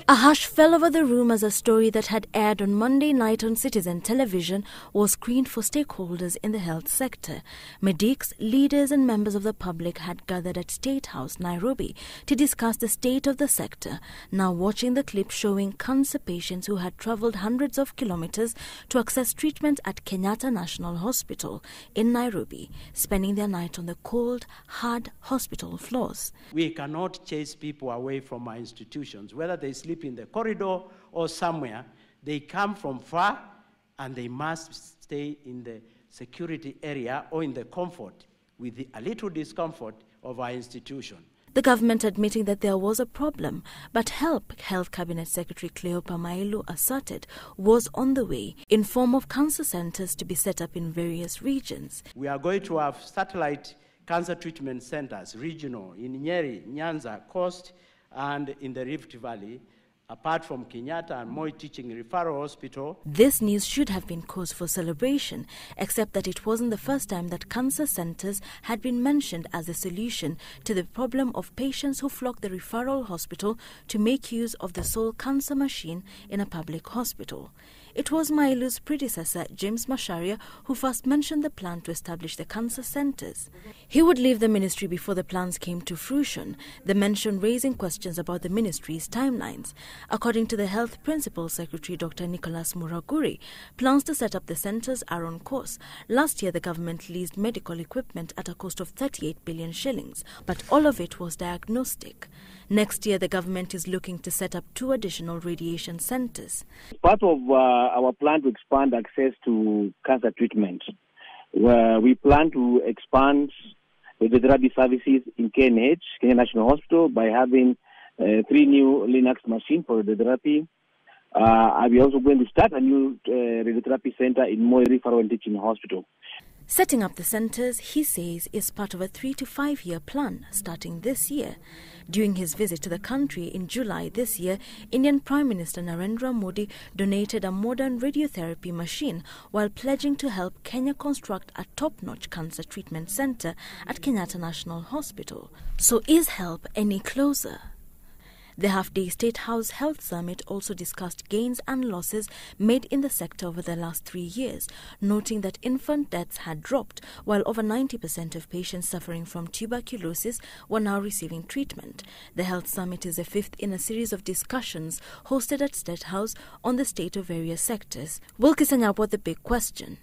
A hush fell over the room as a story that had aired on Monday night on Citizen Television was screened for stakeholders in the health sector. Medics, leaders and members of the public had gathered at State House, Nairobi, to discuss the state of the sector, now watching the clip showing cancer patients who had travelled hundreds of kilometres to access treatment at Kenyatta National Hospital in Nairobi, spending their night on the cold, hard hospital floors. We cannot chase people away from our institutions, whether they sleep in the corridor or somewhere. They come from far and they must stay in the security area or in the comfort with a little discomfort of our institution. The government admitting that there was a problem, but help, Health Cabinet Secretary Cleopa Mailu asserted, was on the way in form of cancer centres to be set up in various regions. We are going to have satellite cancer treatment centres, regional, in Nyeri, Nyanza, Coast, and in the Rift Valley, apart from Kenyatta and Moi Teaching Referral Hospital. This news should have been cause for celebration, except that it wasn't the first time that cancer centres had been mentioned as a solution to the problem of patients who flock the referral hospital to make use of the sole cancer machine in a public hospital. It was Mailu's predecessor, James Macharia, who first mentioned the plan to establish the cancer centres. He would leave the ministry before the plans came to fruition, the mention raising questions about the ministry's timelines. According to the Health Principal Secretary, Dr. Nicholas Muraguri, plans to set up the centres are on course. Last year, the government leased medical equipment at a cost of 38 billion shillings, but all of it was diagnostic. Next year, the government is looking to set up 2 additional radiation centres. Part of our plan to expand access to cancer treatment, we plan to expand radiotherapy services in KNH, Kenyatta National Hospital, by having 3 new Linux machines for radiotherapy. We are also going to start a new radiotherapy center in Moi Referral and Teaching Hospital. Setting up the centres, he says, is part of a 3 to 5 year plan starting this year. During his visit to the country in July this year, Indian Prime Minister Narendra Modi donated a modern radiotherapy machine while pledging to help Kenya construct a top-notch cancer treatment centre at Kenyatta National Hospital. So is help any closer? The half-day State House Health Summit also discussed gains and losses made in the sector over the last 3 years, noting that infant deaths had dropped, while over 90% of patients suffering from tuberculosis were now receiving treatment. The Health Summit is the 5th in a series of discussions hosted at State House on the state of various sectors. Wilkison, what the big question?